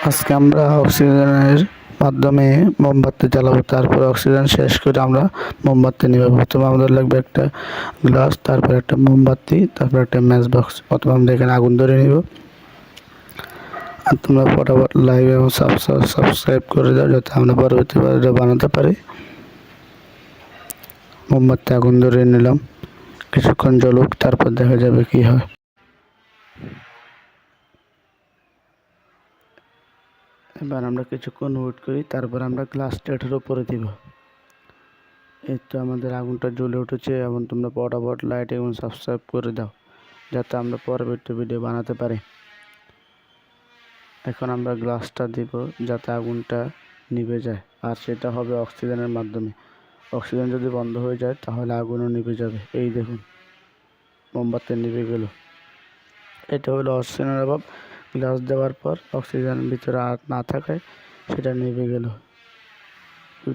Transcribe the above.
আজকে আমরা অক্সিজেনের মাধ্যমে মোমবাতি জ্বালাবো। তারপর অক্সিজেন শেষ করে আমরা মোমবাতি নিব। প্রথমে আমাদের লাগবে একটা গ্লাস, তারপর একটা মোমবাতি, তারপর একটা ম্যাচ বক্স। প্রথমে আমরা এখানে আগুন ধরে নিব। আর তোমরা ফটাফট লাইক এবং সাবস্ক্রাইব করে দাও, যাতে আমরা পরবর্তী ভিডিও বানাতে পারি। মোমবাতি আগুন ধরে নিলাম, কিছুক্ষণ জ্বলুক, তারপর দেখা যাবে কি হয়। এবার আমরা কিছুক্ষণ ওয়েট করি, তারপর আমরা গ্লাসটা এটার উপরে দিব। এই তো আমাদের আগুনটা জ্বলে উঠেছে। এবং তোমরা ফটাফট লাইক এবং সাবস্ক্রাইব করে দাও, যাতে আমরা পরবর্তী ভিডিও বানাতে পারি। এখন আমরা গ্লাসটা দিব যাতে আগুনটা নিভে যায়, আর সেটা হবে অক্সিজেনের মাধ্যমে। অক্সিজেন যদি বন্ধ হয়ে যায় তাহলে আগুনও নিভে যাবে। এই দেখুন, মোমবাতি নিভে গেল। এটা হলো অক্সিজেনের অভাব। গ্লাস দেওয়ার পর অক্সিজেন ভিতরে আর না থাকায় সেটা নিভে গেল।